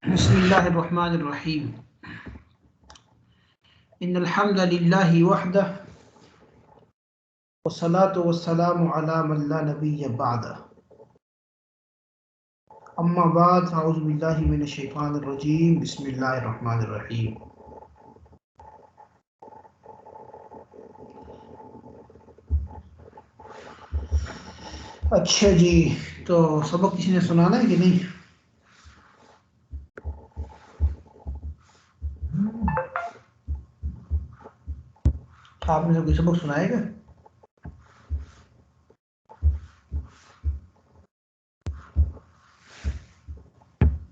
بسم اللہ الرحمن الرحیم ان الحمد للہ وحدہ والصلاة والسلام علی من لا نبی بعدہ اما بعد اعوذ باللہ من الشیطان الرجیم بسم اللہ الرحمن الرحیم اچھا جی، تو سبق کسی نے سنانا ہے کہ نہیں؟ آپ نے کوئی سبق سنائے گا؟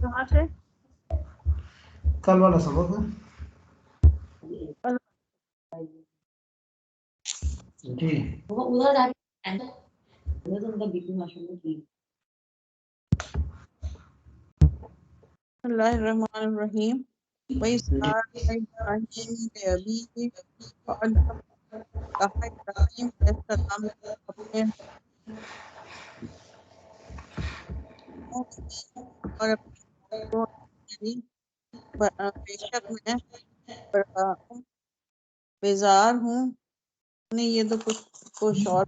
کہاں سے؟ کل والا سبق ہے جی۔ بسم اللہ الرحمن الرحیم وَإِذْ قَالَ إِبْرَاهِيمُ لِأَبِيهِ اور جب کہا ابراہیم علیہ السلام نے اپنے اور اپنے کو بے شک میں بیزار ہوں. نہیں، یہ تو کچھ اور.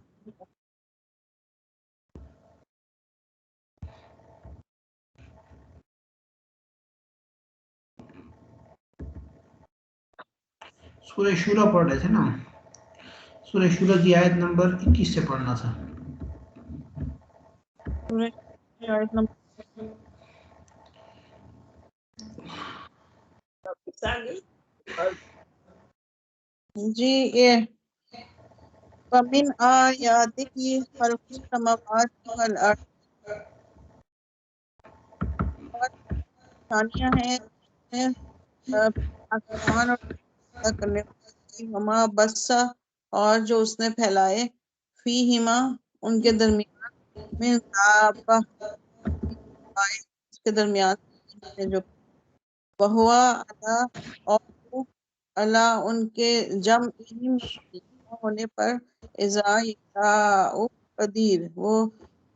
سورہ شورا پڑھ رہے تھے نا، سورہ شورا کی آیت نمبر 21 سے پڑھنا تھا۔ آیت نمبر جی، یہ وَمِنْ آیَاتِهِ خَلْقُ السَّمَاوَاتِ وَالْأَرْضِ اور نشانیاں ہیں آسمان اور پیدا کرنے والی وما بسا اور جو اس نے پھیلائے فیہما ان کے درمیان من دابہ اس کے درمیان سے جو وہوا علا اور وہ علا ان کے جمع ہونے پر اذا یشاء قدیر وہ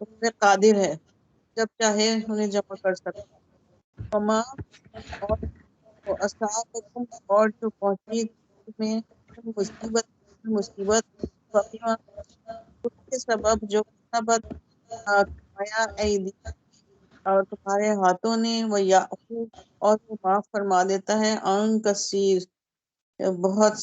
اس پہ قادر ہے جب چاہے انہیں جمع کر سکتا ہے وما اور اصحابکم اور جو پہنچی تمہیں مصیبت فبما اس کے سبب جو سبب کمایا ایدی اور تمہارے ہاتھوں نے ویعفو اور وہ معاف فرما دیتا ہے عن کثیر بہت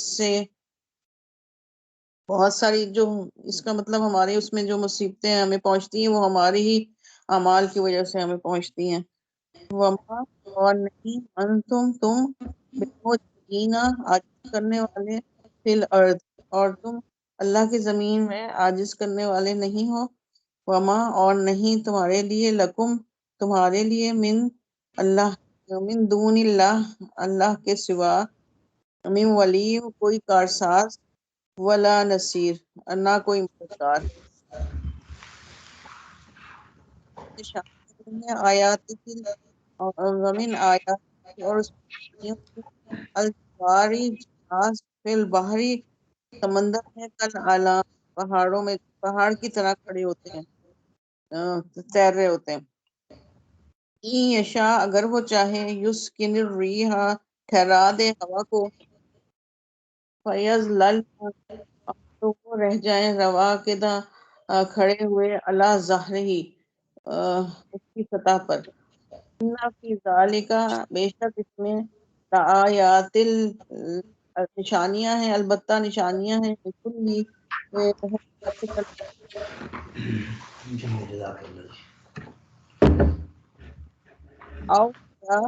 ساری جو اس کا مطلب ہمارے اس میں جو مصیبتیں ہمیں پہنچتی ہیں وہ ہماری ہی اعمال کی وجہ سے ہمیں پہنچتی ہیں وما اور نہیں تم بمعجزین عاجز کرنے والے فی الارض اور تم اللہ کی زمین میں عاجز کرنے والے نہیں ہو وما اور نہیں تمہارے لیے لکم تمہارے لیے من دون اللہ اللہ کے سوا من ولی کوئی کارساز ولا نصیر نہ کوئی مددگار آیات ومن آیات اور اس الجواری جہاز فی البحری سمندر میں کل اعلام پہاڑوں میں پہاڑ کی طرح کھڑے ہوتے ہیں تیر رہے ہوتے ہیں یشاء اگر وہ چاہے یسکن الریح ٹھہرا دے ہوا کو فیض لل تو وہ رہ جائیں روا کے کھڑے ہوئے اللہ ظاہر ہی اس کی سطح پر اِنَّ فِي ذَلِکَ بے شک اس میں لآیات نشانیاں ہیں البتہ نشانیاں ہیں بالکل ہی آؤ کیا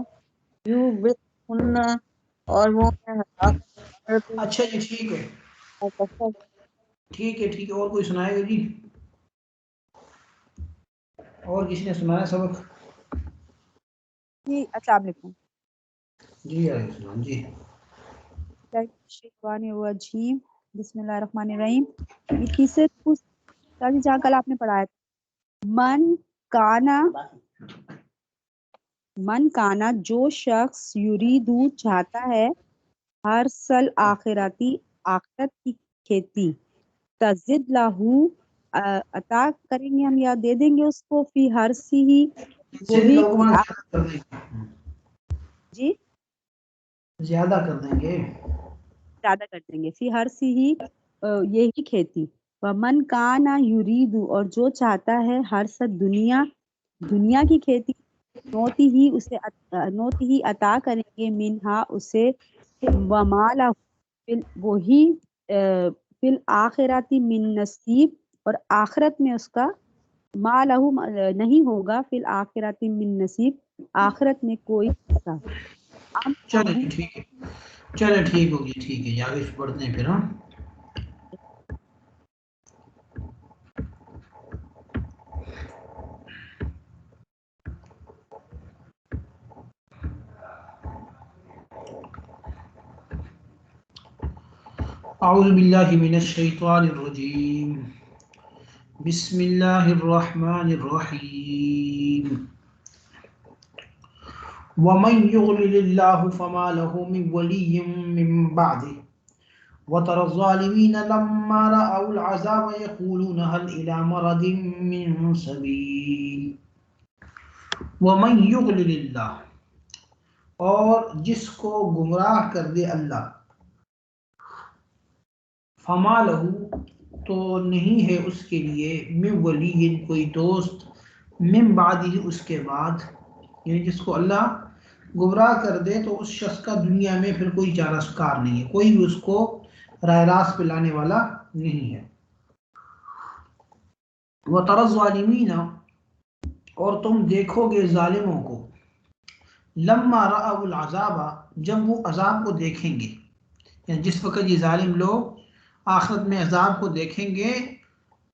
یو بخن اور وہ ہلاک کرتے اچھا جی، ٹھیک ہے ٹھیک ہے اور کوئی سنائے گا جی؟ اور کسی نے سنایا سبق؟ جی السلام علیکم. جی علیہ السلام جی۔ شیطان الرجیم بسم اللہ الرحمن الرحیم. یہ تیسرے جہاں کل آپ نے پڑھایا تھا من کانا جو شخص یریدو چاہتا ہے ہر سل آخرتی آخرت کی کھیتی تزد لاہو عطا کریں گے ہم یا دے دیں گے اس کو فی ہر سی ہی وہی جی زیادہ کر دیں گے. زیادہ کر دیں گے. فی ہر سی ہی یہی کھیتی. ومن کانا یریدو اور جو چاہتا ہے ہر سد دنیا کی کھیتی نوتی ہی عطا کریں گے منہا اسے ومالا وہی فی الآخراتی من نصیب اور آخرت میں اس کا مالہ نہیں ہوگا فی الآخراتی من نصیب آخرت میں کوئی حصہ. چلے ٹھیک ہے, چلے ٹھیک ہوگی, ٹھیک ہے, آگے پڑھتے ہیں پھر. ہاں اعوذ باللہ من الشیطان الرجیم, بسم اللہ الرحمن الرحیم. ومن يضلل الله فما له من ولي من بعده وترى الظالمين لما رأوا العذاب يقولون هل إلى مرد من سبيل. ومن يضلل الله, اور جس کو گمراہ کر دے اللہ, فما له تو نہیں ہے اس کے لیے من ولی کوئی دوست, من بعدہ اس کے بعد, یعنی جس کو اللہ گمراہ کر دے تو اس شخص کا دنیا میں پھر کوئی چارہ کار نہیں ہے, کوئی بھی اس کو راہ راست پہ لانے والا نہیں ہے. وَتَرَى الظَّالِمِينَ اور تم دیکھو گے ظالموں کو, لما رأوا العذاب جب وہ عذاب کو دیکھیں گے, یعنی جس وقت یہ ظالم لوگ آخرت میں عذاب کو دیکھیں گے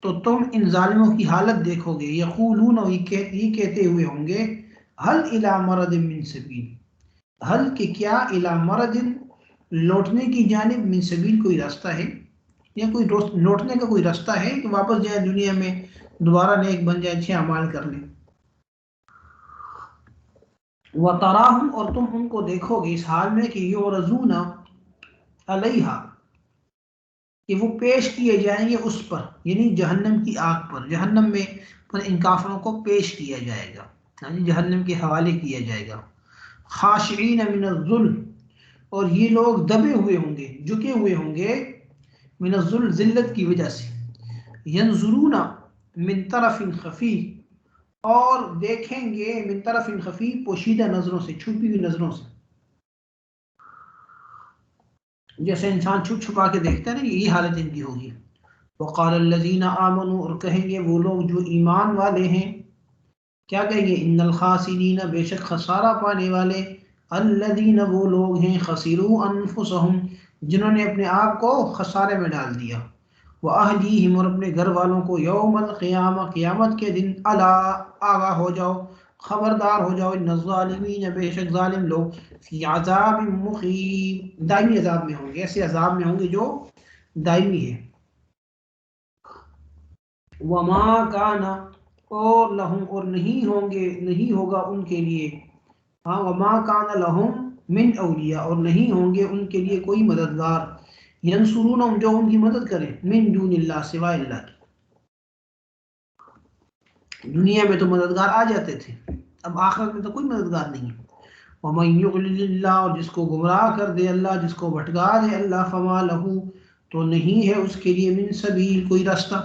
تو تم ان ظالموں کی حالت دیکھو گے. یقولون یہ کہتے ہوئے ہوں گے, هل الى مرد من سبیل, حل کہ کیا الی مرد لوٹنے کی جانب, من سبیل کوئی راستہ ہے, یا کوئی لوٹنے کا کوئی راستہ ہے کہ واپس جائیں دنیا میں دوبارہ نیک بن جائیں, اچھے اعمال کر لیں. وَتَرَاهُمْ اور تم ان کو دیکھو گے اس حال میں کہ یعرضون علیہا کہ وہ پیش کیے جائیں گے اس پر, یعنی جہنم کی آگ پر, جہنم میں پر ان کافروں کو پیش کیا جائے گا, یعنی جہنم کے حوالے کیا جائے گا. خاشعین من الذل اور یہ لوگ دبے ہوئے ہوں گے, جھکے ہوئے ہوں گے, من الذل ذلت کی وجہ سے. ینظرون من طرف خفی اور دیکھیں گے, من طرف خفی پوشیدہ نظروں سے, چھپی ہوئی نظروں سے, جیسے انسان چھپ چھپا کے دیکھتا ہے نا, یہی حالت ان کی ہوگی. وقال الذین آمنوا اور کہیں گے وہ لوگ جو ایمان والے ہیں, کیا کہیں گے, ان الخاسرین بے شک خسارہ پانے والے, الذین وہ لوگ ہیں, خسروا انفسہم جنہوں نے اپنے آپ کو خسارے میں ڈال دیا, واہلیہم اور اپنے گھر والوں کو, یوم القیامہ قیامت کے دن, الا آگاہ ہو جاؤ, خبردار ہو جاؤ, ان الظالمین بے شک ظالم لوگ, فی عذاب مقیم دائمی عذاب میں ہوں گے, ایسے عذاب میں ہوں گے جو دائمی ہے. وما کانا اور لہم اور نہیں ہوں گے, نہیں ہوگا ان کے لیے, ہاں وما کان لہم من اولیاء اور نہیں ہوں گے ان کے لیے کوئی مددگار, ینصرونہم جو ان کی مدد کریں, من دون اللہ سوائے اللہ کی. دنیا میں تو مددگار آ جاتے تھے, اب آخرت میں تو کوئی مددگار نہیں ہے. ومن یضلل اللہ اور جس کو گمراہ کر دے اللہ, جس کو بھٹکا دے اللہ, فما لہو تو نہیں ہے اس کے لیے من سبیل کوئی راستہ,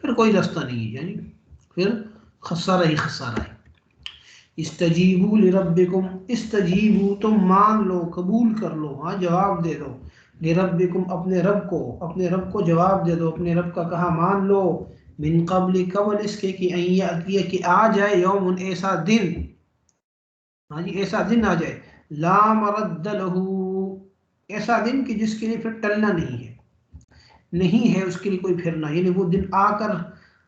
پھر کوئی راستہ نہیں ہے, یعنی پھر خسارہ ہی خسارہ ہے. استجیبوا لربکم, استجیبوا تم مان لو, قبول کر لو, ہاں جواب دے دو, لربکم اپنے رب کو, اپنے رب کو جواب دے دو, اپنے رب کا کہا مان لو, من قبل قبل اس کے کہ ان یأتی کہ آ جائے, یوم ایسا دن, ہاں جی ایسا دن آ جائے, لا مرد لہ ایسا دن کہ جس کے لیے پھر ٹلنا نہیں ہے, نہیں ہے اس کے لیے کوئی پھرنا, یعنی وہ دن آ کر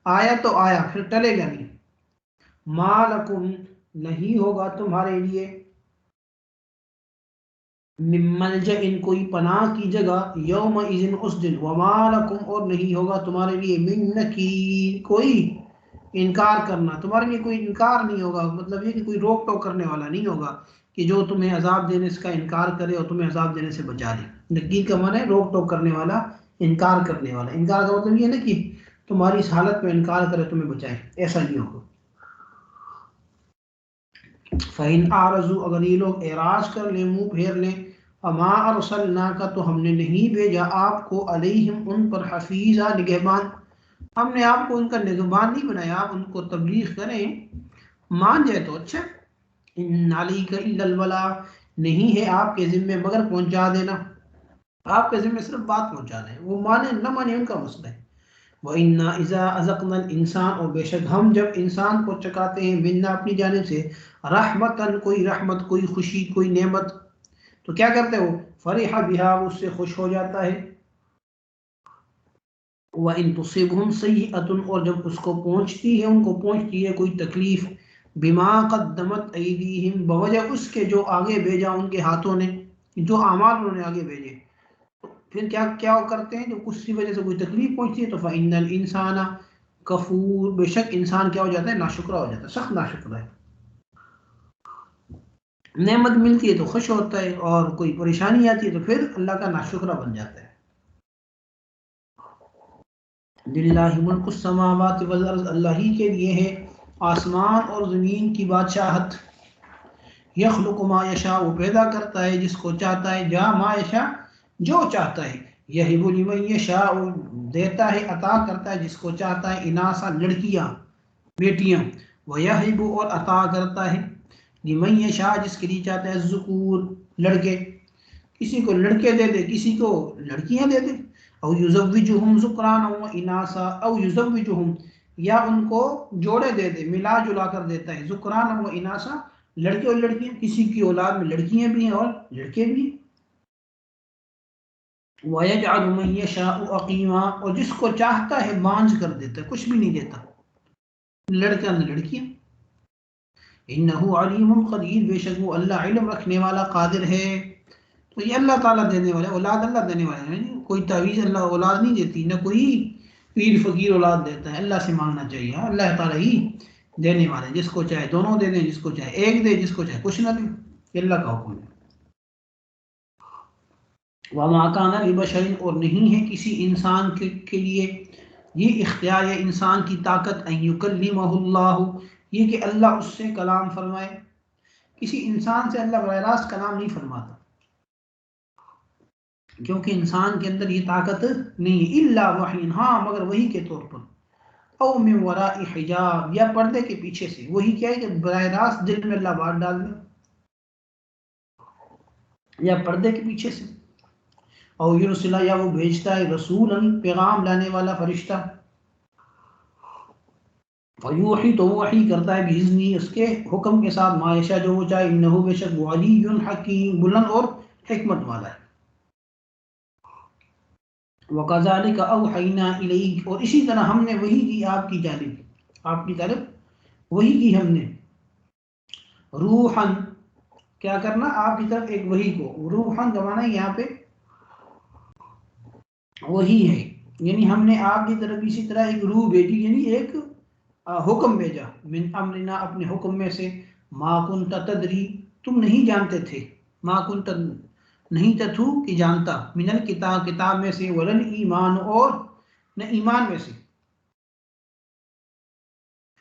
آیا تو آیا, پھر ٹلے گا نہیں. ما لکم نہیں ہوگا تمہارے لیے, من ملجأ کوئی پناہ کی جگہ, یوم اذن اس دن, وما لکم اور نہیں ہوگا تمہارے لیے, من نکیر کوئی انکار کرنا, تمہارے لیے کوئی انکار نہیں ہوگا, مطلب یہ کہ کوئی روک ٹوک کرنے والا نہیں ہوگا کہ جو تمہیں عذاب دینے کا انکار کرے اور تمہیں عذاب دینے سے بچا لے. نکیر کا معنی ہے روک ٹوک کرنے والا, انکار کرنے والا. انکار کا مطلب یہ ہے نا کہ تمہاری اس حالت میں انکار کرے تمہیں بچائے, ایسا نہیں ہوگا. فَإِنْ أَعْرَضُوا اگر یہ لوگ اعراض کر لیں، منہ پھیر لیں، فَمَا أَرْسَلْنَاكَ تو ہم نے نہیں بھیجا آپ کو علیہم ان پر حفیظا نگہبان، ہم نے آپ کو ان کا نگہبان نہیں بنایا، آپ ان کو تبلیغ کریں، مان جائے تو اچھا۔ ان علیک الا البلاغ نہیں ہے آپ کے ذمے مگر پہنچا دینا، آپ کے ذمے صرف بات پہنچا دیں، وہ مانے نہ مانے ان کا مسئلہ ہے۔ وَإِنَّا إِذَا أَذَقْنَا الْإِنسَانَ اور بے شک ہم جب انسان کو چکاتے ہیں منا اپنی جانب سے رحمتاً کوئی رحمت، کوئی خوشی، کوئی نعمت، تو کیا کرتے ہو؟ فرح بہا اس سے خوش ہو جاتا ہے۔ وَإِن تُصِبْهُمْ سَيِّئَةٌ اور جب اس کو پہنچتی ہے، ان کو پہنچتی ہے کوئی تکلیف، بما قدمت ایدیہم بوجہ اس کے جو آگے بھیجا ان کے ہاتھوں نے، جو اعمال انہوں نے آگے بھیجے، پھر کیا کرتے ہیں؟ جو کسی وجہ سے کوئی تکلیف پہنچتی ہے تو فإن الانسان کفور بے شک انسان کیا ہو جاتا ہے؟ ناشکرہ ہو جاتا ہے، سخت ناشکرہ ہے۔ نعمت ملتی ہے تو خوش ہوتا ہے، اور کوئی پریشانی آتی ہے تو پھر اللہ کا ناشکرہ بن جاتا ہے۔ للہ ملک السماوات والارض اللہ ہی کے لیے ہے آسمان اور زمین کی بادشاہت۔ یخلق ما یشاء وہ پیدا کرتا ہے جس کو چاہتا ہے، جا ما یشاء جو چاہتا ہے، یہب لمن یشاء دیتا ہے عطا کرتا ہے جس کو چاہتا ہے، اناسا لڑکیاں بیٹیاں، ویہب اور عطا کرتا ہے لمن یشاء جس کے لیے چاہتا ہے الذکور لڑکے، کسی کو لڑکے دے دے کسی کو لڑکیاں دے دے، او یزوجہم ذکرانا و اناسا او یزوجہم یا ان کو جوڑے دے دے، ملا جلا کر دیتا ہے، ذکرانا و اناسا لڑکے اور لڑکیاں، کسی کی اولاد میں لڑکیاں بھی ہیں اور لڑکے بھی ہیں۔ وَيَجْعَلُ مَن يَشَاءُ عَقِيمًا اور جس کو چاہتا ہے مانج کر دیتا ہے، کچھ بھی نہیں دیتا، لڑکا نہ لڑکیاں۔ انہو علیم قدیر بے شک وہ اللہ علم رکھنے والا قادر ہے۔ تو یہ اللہ تعالیٰ دینے والے، اولاد اللہ دینے والے ہیں، کوئی تعویذ اللہ اولاد نہیں دیتی، نہ کوئی پیر فقیر اولاد دیتا ہے، اللہ سے مانگنا چاہیے، اللہ تعالیٰ ہی دینے والے، جس کو چاہے دونوں دے دیں، جس کو چاہے ایک دے، جس کو چاہے کچھ نہ دے، یہ اللہ کا حکم ہے۔ وَمَا كَانَ لِبَشَرٍ اور نہیں ہے کسی انسان کے لیے یہ اختیار ہے انسان کی طاقت، ان یکلمہ اللہ یہ کہ اللہ اس سے کلام فرمائے، کسی انسان سے اللہ براہ راست کلام نہیں فرماتا، کیونکہ انسان کے اندر یہ طاقت نہیں ہے، الا وحی ہاں مگر وحی کے طور پر، او من وراء حجاب یا پردے کے پیچھے سے، وہی کیا ہے کہ براہ راست دل میں اللہ بات ڈال دے، یا پردے کے پیچھے سے، او یرسلہ یا وہ بھیجتا ہے رسولا پیغام لانے والا فرشتہ، فیوحی تو وحی کرتا ہے باذنی اس کے حکم کے ساتھ، ما یشاء جو وہ چاہے، انہو بے شک وہ علی حکیم بلند اور حکمت والا ہے۔ وَكَذَلِكَ أَوْحَيْنَا إِلَيْكَ اور اسی طرح ہم نے وحی کی آپ کی جانب، آپ کی طرف وحی کی ہم نے، روحاً کیا کرنا آپ کی طرف ایک وحی کو، روحاً زمانہ یہاں پہ وہی ہے، یعنی ہم نے آپ کی طرف اسی طرح ایک روح بھیجی، یعنی ایک حکم بھیجا، من امرنا اپنے حکم میں سے، ما کنت تدری تم نہیں جانتے تھے، ما کنت نہیں تھو کہ جانتا، من الکتاب کتاب میں سے، ولن ایمان اور نہ ایمان میں سے۔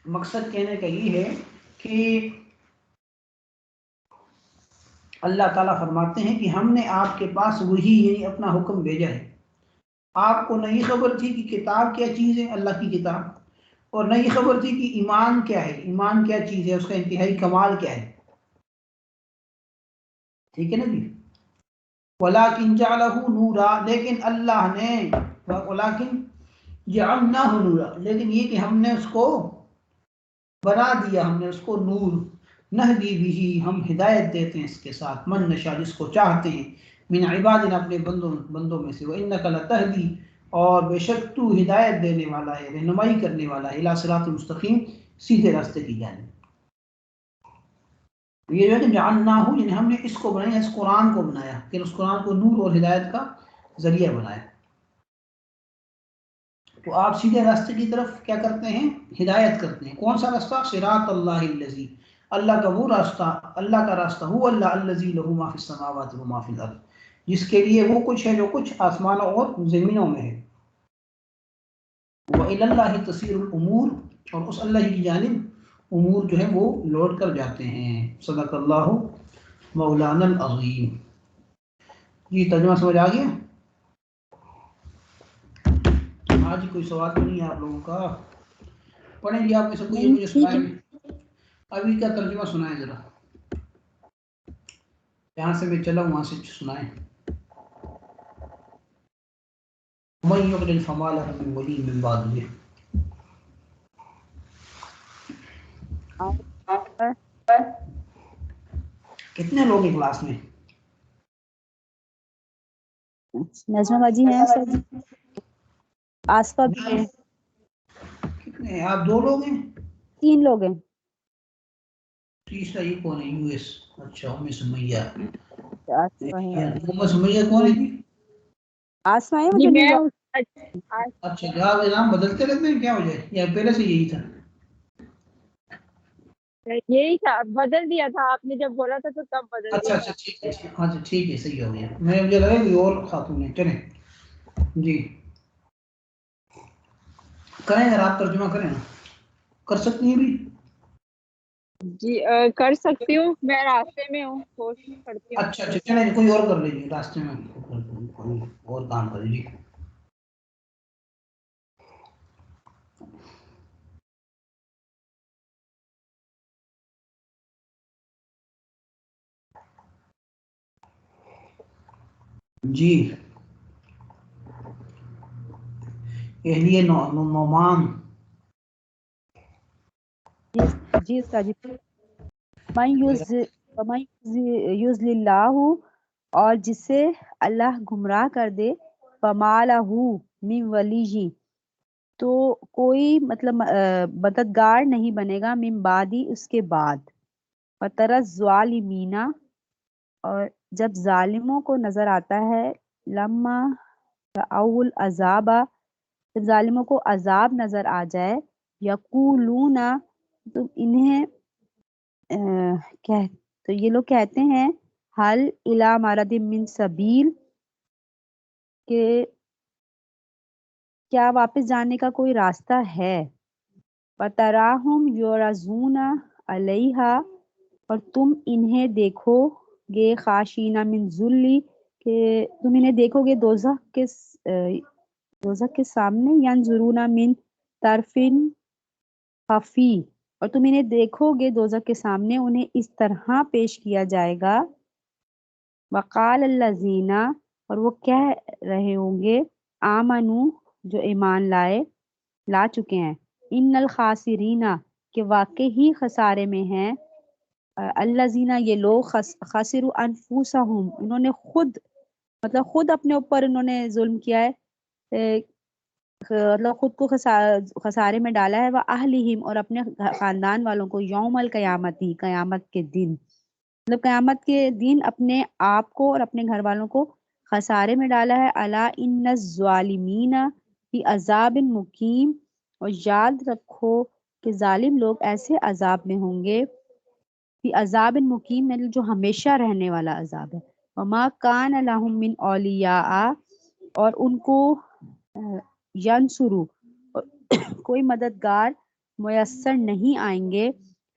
مقصد کہنے کا یہ ہے کہ اللہ تعالیٰ فرماتے ہیں کہ ہم نے آپ کے پاس وہی یعنی اپنا حکم بھیجا ہے، آپ کو نہیں خبر تھی کہ کتاب کیا چیز ہے، اللہ کی کتاب، اور نہیں خبر تھی کہ ایمان کیا ہے، ایمان کیا چیز ہے، اس کا انتہائی کمال کیا ہے، ٹھیک ہے نا جی۔ وَلَٰكِنْ جَعَلَهُ نُورًا لیکن اللہ نے، وَلَٰكِنْ جَعَلْنَاهُ نُورًا لیکن یہ کہ ہم نے اس کو بنا دیا، ہم نے اس کو نور، نہدی بھی ہم ہدایت دیتے ہیں اس کے ساتھ، من نشاء جس کو چاہتے ہیں، من عبادنا اپنے بندوں میں سے، وَإِنَّكَ لَتَهْدِي اور بے شک تو ہدایت دینے والا ہے، رہنمائی کرنے والا ہے، إِلَىٰ صِرَاطٍ مستقیم سیدھے راستے کی جانب۔ یہ جو ہے کہ جعلناہ یعنی ہم نے اس کو بنایا، اس قرآن کو بنایا، کہ اس قرآن کو نور اور ہدایت کا ذریعہ بنایا، تو آپ سیدھے راستے کی طرف کیا کرتے ہیں؟ ہدایت کرتے ہیں۔ کون سا راستہ؟ صراط اللہ الذی اللہ کا وہ راستہ، اللہ کا راستہ، هو اللہ الذی لہ ما فی السماوات و ما فی الارض جس کے لیے وہ کچھ ہے جو کچھ آسمانوں اور زمینوں میں ہے، وَإِلَى اللَّهِ تَصِيرُ الْأُمُورُ اور اس اللہ کی جانب امور جو ہے وہ لوٹ کر جاتے ہیں۔ صدق اللہ مولانا العظیم۔ جی ترجمہ سمجھ آ گیا؟ آج کوئی سوال تو نہیں ہے آپ لوگوں کا؟ پڑھیں گے آپ میں سے کوئی نہیں مجھے سنائیں، ابھی کا ترجمہ سنائیں ذرا، جہاں سے میں چلا ہوں وہاں سے سنائیں۔ من یضلل فما له من ولی من بعده۔ کتنے لوگ ہیں کلاس میں؟ نجمہ باجی ہیں سب، آسفا بھی ہیں، کتنے ہیں آپ؟ 2 لوگ ہیں؟ 3 لوگ ہیں۔ تیسرا یہ کون ہے؟ یو ایس، اچھا ام سمیہ۔ آسفا ہے، ام سمیہ کون ہے جی؟ آسفا ہے جی جو میں نیو اچھا جہاں نام بدلتے رہتے ہیں کیا وجہ ہے یا پہلے سے یہی تھا؟ یہی تھا، بدل دیا تھا آپ نے جب بولا تھا تو تب بدل اچھا دیا اچھا ٹھیک ہے، ہاں جی ٹھیک ہے، صحیح ہو گیا، میں مجھے لگا کوئی اور خاتون ہے۔ چلیں جی کریں اگر آپ ترجمہ کریں نا، کر سکتی ہیں بھی؟ جی کر سکتی ہوں، میں راستے میں ہوں، کوشش کرتی ہوں۔ اچھا اچھا چلیں کوئی اور کر لیجیے، راستے میں کوئی اور کام کر لیجیے۔ جی یہ لیے نعمان۔ جی استاد جی، من یضلل اللہ، اور جسے اللہ گمراہ کر دے، فما لہ من ولی، تو کوئی مطلب مددگار نہیں بنے گا، من بعدی اس کے بعد، وتری الظالمین، اور جب ظالموں کو نظر آتا ہے، لما رأوا العذاب، جب ظالموں کو عذاب نظر آ جائے، یقولون، تو انہیں تو یہ لوگ کہتے ہیں، حل الی مرد من سبیل، کہ کیا واپس جانے کا کوئی راستہ ہے، وتراہم یعرضون علیہا، اور تم انہیں دیکھو گے، خاشعین من ذل، کہ تم انہیں دیکھو گے دوزخ کے سامنے، ینظرون من طرف خفی، اور تم انہیں دیکھو گے دوزخ کے سامنے انہیں اس طرح پیش کیا جائے گا، وقال الذین، اور وہ کہہ رہے ہوں گے، آمنو، جو ایمان لا چکے ہیں، ان الخاسرین، کہ واقع ہی خسارے میں ہیں، الذین، یہ لوگ، خسروا انفسہم، انہوں نے خود اپنے اوپر انہوں نے ظلم کیا ہے، مطلب خود کو خسارے میں ڈالا ہے، وَأَهْلِهِمْ، اور اپنے خاندان والوں کو، یوم القیامتی، قیامت کے دن، مطلب قیامت کے دن اپنے آپ کو اور اپنے گھر والوں کو خسارے میں ڈالا ہے، الا ان الظالمین فی عذاب مقیم، اور یاد رکھو کہ ظالم لوگ ایسے عذاب میں ہوں گے، فی عذاب مقیم، مطلب جو ہمیشہ رہنے والا عذاب ہے، وما کان لہم من اولیاء، اور ان کو ینصرو، کوئی مددگار میسر نہیں آئیں گے،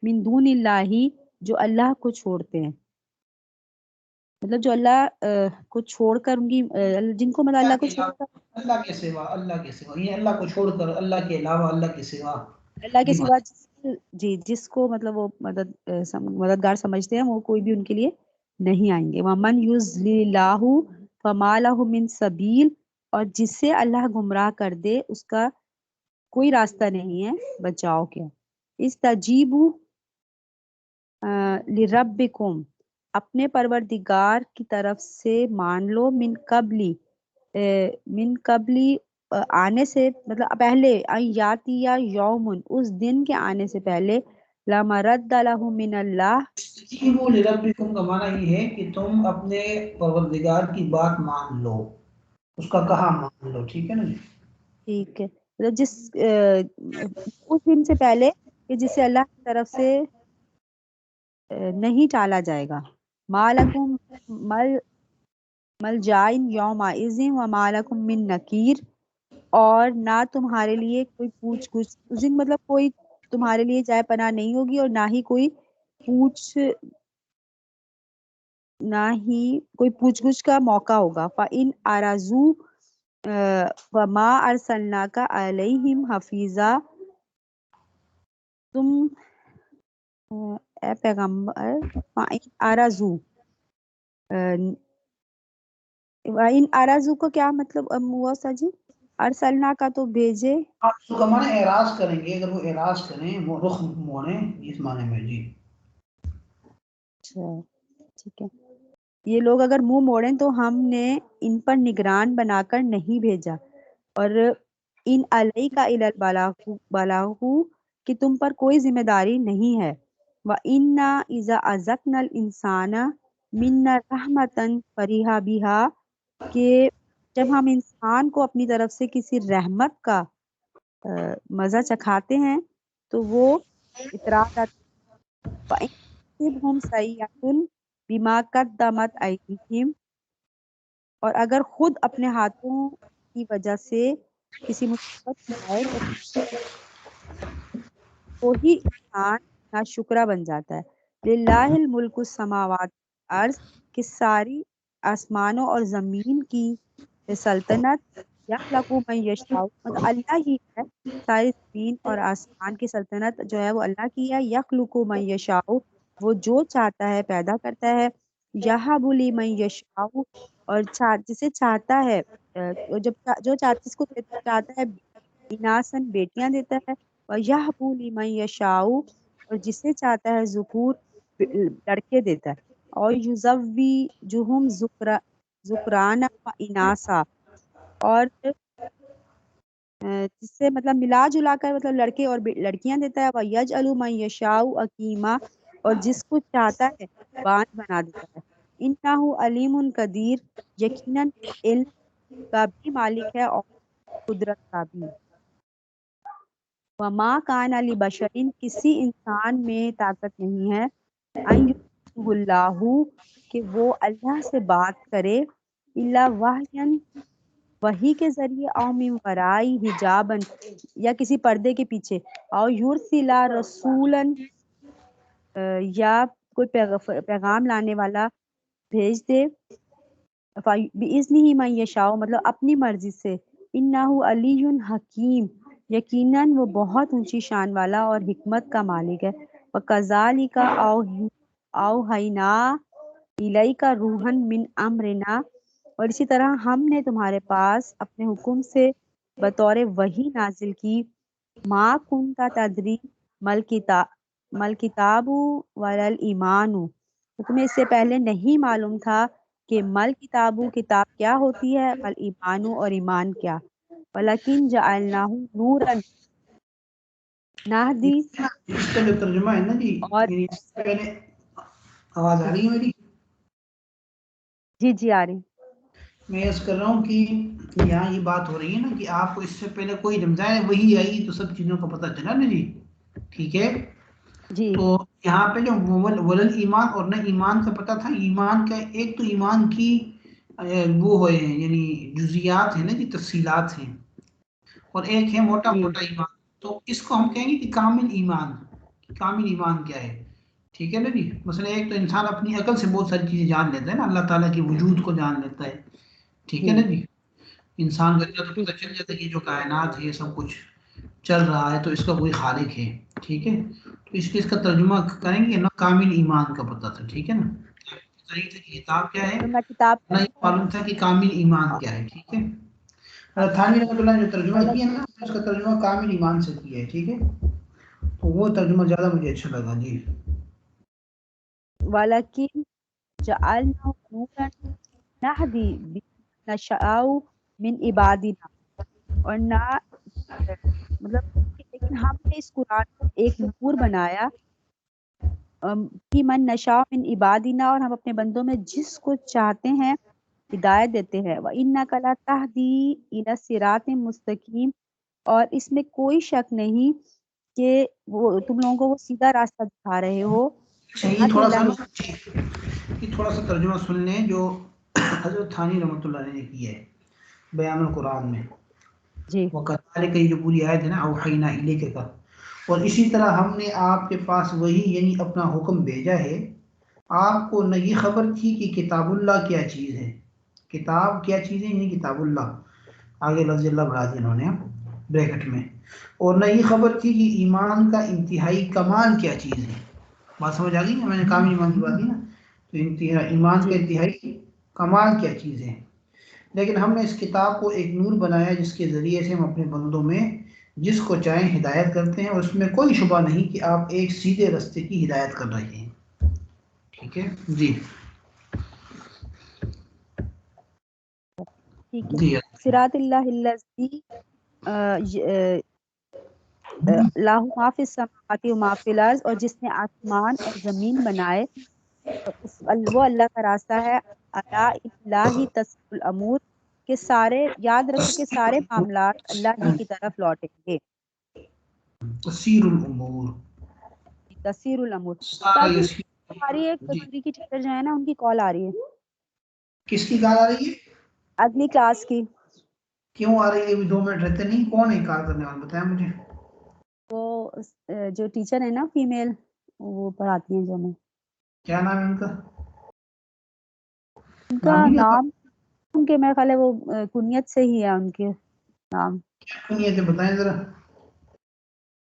من دون اللہ، جو اللہ کو چھوڑتے ہیں، مطلب جو اللہ کو چھوڑ کر ان کی جن کو مطلب اللہ کو چھوڑ کر، اللہ کے سوا، اللہ کے سوا، یہ اللہ کو چھوڑ کر، اللہ کے علاوہ، اللہ کے سوا، اللہ کے جی سوا جس کو مطلب وہ مددگار سمجھتے ہیں، وہ کوئی بھی ان کے لیے نہیں آئیں گے، ومن یضلل اللہ فما لہ من سبیل، اور جسے اللہ گمراہ کر دے اس کا کوئی راستہ نہیں ہے بچاؤ کے، استجیبوا لربکم، اپنے پروردگار کی طرف سے مان لو، من قبلی، آنے سے مطلب پہلے، یاتی یا یومن، اس دن کے آنے سے پہلے، لا مرد لہ من اللہ، استجیبوا لربکم کا معنی یہ ہے کہ تم اپنے پروردگار کی بات مان لو، اس کا کہا مان لو، ٹھیک ہے نا جی؟ ٹھیک ہے، مطلب اس دن سے پہلے کہ جسے اللہ کی طرف سے نہیں ٹالا جائے گا، مالکم ملجائن یومئذ وما لکم من نکیر، اور نہ تمہارے لیے کوئی پوچھ گچھ اس دن، مطلب کوئی تمہارے لیے جائے پناہ نہیں ہوگی اور نہ ہی کوئی پوچھ گچھ کا موقع ہوگا. فَإِنْ أَعْرَضُوا وَمَا أَرْسَلْنَاكَ عَلَيْهِمْ حَفِيظًا. تم اے پیغمبر فَإِنْ أَعْرَضُوا وَإِنْ أَعْرَضُوا کو کیا مطلب ہوا سا جی؟ ارسلنا کا تو بھیجے، آپ کا معنی اعراض کریں گے، اگر وہ اعراض کریں وہ رخ موڑیں اس معنی میں جی. اچھا ٹھیک ہے. یہ لوگ اگر منہ موڑیں تو ہم نے ان پر نگران بنا کر نہیں بھیجا. اور ان علیک الا البلاغ کہ تم پر کوئی ذمہ داری نہیں ہے. وَإِنَّا إِذَا أَذَقْنَا الْإِنسَانَ مِنَّا رَحْمَةً فَرِحَ بِهَا کہ جب ہم انسان کو اپنی طرف سے کسی رحمت کا مزہ چکھاتے ہیں تو وہ اطراء فَإِنْ سَيِّئَةٌ بِمَا قَدَّمَتْ أَيْدِيهِمْ اور اگر خود اپنے ہاتھوں کی وجہ سے کسی مصیبت آئے تو وہی انسان ناشکرا بن جاتا ہے. للہ الملک السماوات والارض کہ ساری آسمانوں اور زمین کی سلطنت یخلق من یشاء مطلب اللہ ہی ہے. ساری زمین اور آسمان کی سلطنت جو ہے وہ اللہ کی ہے. یخلق من یشاء وہ جو چاہتا ہے پیدا کرتا ہے. یہب لمن یشاء اور جسے چاہتا ہے جو جس کو چاہتا ہے اناسن بیٹیاں دیتا ہے. وَيَهْبُ لِمَن يَشَاءُ اور جسے چاہتا ہے ذکور لڑکے دیتا ہے. اور يُزَوِّجُهُمْ ذُكْرَانًا وَإِنَاثًا اور جس سے مطلب ملا جلا کر مطلب لڑکے اور لڑکیاں دیتا ہے. وَيَجْعَلُ مَن يَشَاءُ عَقِيمًا اور جس کو چاہتا ہے باندھ بنا دیتا ہے. إِنَّهُ عَلِيمٌ قدیر یقیناً علم کا بھی مالک ہے اور قدرت کا بھی. وَمَا كَانَ لِبَشَرٍ کسی انسان میں طاقت نہیں ہے ان یُکَلِّمَہُ اللہ کہ وہ اللہ سے بات کرے الا وحیًا وحی کے ذریعے او من وراء حجابًا یا کسی پردے کے پیچھے او یرسل رسولا یا کوئی پیغام لانے والا بھیج دے. بِإِذْنِهِ مَن يَشَاءُ مطلب اپنی مرضی سے. إِنَّهُ عَلِيٌّ حَكِيمٌ یقیناً وہ بہت اونچی شان والا اور حکمت کا مالک ہے. وَكَذَلِكَ أَوْحَيْنَا إِلَيْكَ رُوحًا مِّنْ أَمْرِنَا اور اسی طرح ہم نے تمہارے پاس اپنے حکم سے بطور وحی نازل کی. ما كنت تدری مل کتاب ولا ایمان تمہیں اس سے پہلے نہیں معلوم تھا کہ مل کتابو کتاب کیا ہوتی ہے ول ایمانو اور ایمان کیا. ولیکن جعلناہ نورا نہدی اس کا جو ترجمہ ہے نا جی اور یعنی اس سے پہلے آواز آ رہی ہے میری؟ جی آ رہی. میں اس کر رہا ہوں کہ یہاں یہ بات ہو رہی ہے نا کہ آپ کو اس سے پہلے کوئی رمضان وہی آئی تو سب چیزوں کا پتہ چلا نا جی. ٹھیک ہے جی تو یہاں پہ جو ولل ایمان اور نہ ایمان کا پتہ تھا. ایمان کا ایک تو ایمان کی وہ ہوئے ہیں یعنی جزیات ہیں نا جی تفصیلات ہیں اور ایک ہے موٹا جی موٹا ایمان. تو اس کو ہم کہیں گے کہ کامل ایمان. کامل ایمان کیا ہے؟ ٹھیک ہے نا جی. مثلا ایک تو انسان اپنی عقل سے بہت ساری چیزیں جان لیتا ہے نا, اللہ تعالیٰ کے وجود کو جان لیتا ہے. ٹھیک ہے نا جی. انسان کو اتنا تو پتہ چل جاتا ہے کہ جو کائنات ہے سب کچھ چل رہا ہے تو اس کا کوئی خالق ہے. ٹھیک ہے تو اس کا ترجمہ کریں گے نا کامل ایمان کا پتہ تھا. ٹھیک ہے نا. صحیح تھا کہ کتاب کیا ہے تو میں کتاب نہ یہ معلوم تھا کہ کامل ایمان کیا ہے. ٹھیک ہے. تھانوی رحمۃ اللہ نے جو ترجمہ کیا ہے نا اس کا ترجمہ کامل ایمان سے کیا ہے. ٹھیک ہے تو وہ ترجمہ زیادہ مجھے اچھا لگا جی. ولیکن جعلناہ نورا نہدی نشاء من عبادنا اور نہ مطلب لیکن ہم نے اس قرآن کو ایک نور بنایا کہ من نشاء من عبادنا اور ہم اپنے بندوں میں جس کو چاہتے ہیں ہدایت دیتے ہیں. وَإِنَّكَ لَتَهْدِي إِلَى صِرَاطٍ مُسْتَقِيمٍ اور اس میں کوئی شک نہیں کہ وہ تم لوگوں کو وہ سیدھا راستہ دکھا رہے ہو. یہ تھوڑا سا ترجمہ سن لیں جو حضرت تھانی رحمۃ اللہ نے کیا ہے بیان القرآن میں. جی وَكَذَلِكَ یہ جو پوری آیت ہے نا اوحینا الیک کا اور اسی طرح ہم نے آپ کے پاس وہی یعنی اپنا حکم بھیجا ہے. آپ کو نہ یہ خبر تھی کہ کتاب اللہ کیا چیز ہے. کتاب کیا چیز ہے یعنی کتاب اللہ، آگے لفظ اللہ بڑھا دیا انہوں نے بریکٹ میں. اور نہ یہ خبر تھی کہ ایمان کا انتہائی کمال کیا چیز ہے. بات سمجھ آ گئی نا، میں نے کامل ایمان کی بات کی نا، تو ایمان کا انتہائی کمال کیا چیز ہے. لیکن ہم نے اس کتاب کو ایک نور بنایا جس کے ذریعے سے ہم اپنے بندوں میں جس کو چاہیں ہدایت کرتے ہیں، اور اس میں کوئی شبہ نہیں کہ آپ ایک سیدھے راستے کی ہدایت کر رہے ہیں. ٹھیک ہے جی ٹھیک ہے. جی صراط اللہ الذی لاہ ما فی السماوات و ما فی الارض، اور جس نے آسمان اور زمین بنائے، وہ اللہ کا راستہ ہے. الا الہ تسیر الامور، کہ سارے یاد رکھو کہ سارے معاملات اللہ ہی کی طرف لوٹیں گے. تسیر الامور، تسیر الامور. سارا تاجی یسیر. ہماری ایک جی دوسری کی ٹیچر جو ہے نا، ان کی کال آ رہی ہے کس کی کال آ رہی ہے؟ اگلی کلاس کی. کیوں آ رہی ہے؟ ابھی 2 منٹ رہتے نہیں. کون ہے کال کرنے والا بتائیں مجھے. وہ جو ٹیچر ہے نا فیمیل، وہ پڑھاتی ہیں جو ہمیں. کیا نام ہے ان کا؟ ان کا نام نہیں پتا؟ نام ان کے میرے خیال ہے وہ کنیت سے ہی ہے ان کے نام. کیا کنیت ہے بتائیں ذرا.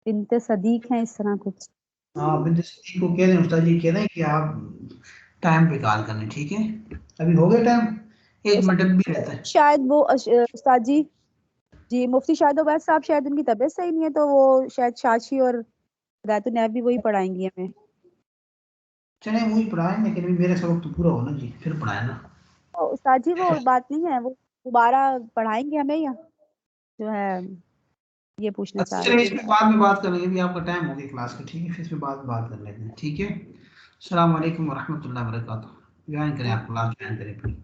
بنت صدیق ہیں اس طرح کچھ. ہاں بنت صدیق کو کہہ دیں، استاد جی کہہ دیں کہ آپ ٹائم پہ کال کریں. ٹھیک ہے ابھی ہو گیا ٹائم، 1 منٹ بھی رہتا ہے. شاید وہ استاد جی جی مفتی شاہد عبید صاحب شاید ان کی طبیعت صحیح نہیں ہے، تو وہ شاید شاشی اور ہدایت النیب بھی وہی پڑھائیں گی ہمیں. چلیں وہی پڑھائیں، لیکن ابھی میرا سبق تو پورا ہونا جی، پھر پڑھائیں نا. استاد جی وہ بات نہیں ہے، وہ دوبارہ پڑھائیں گے ہمیں یا جو ہے یہ پوچھنا اچھا چاہ چلیں رہے اس تھے. میں بعد میں بات کر لیں گے، ابھی آپ کا ٹائم ہو گیا کلاس کا. ٹھیک ہے پھر اس میں بعد میں بات کر لیتے ہیں. ٹھیک ہے السلام علیکم ورحمۃ اللہ وبرکاتہ. جوائن کریں، آپ کلاس جوائن کریں.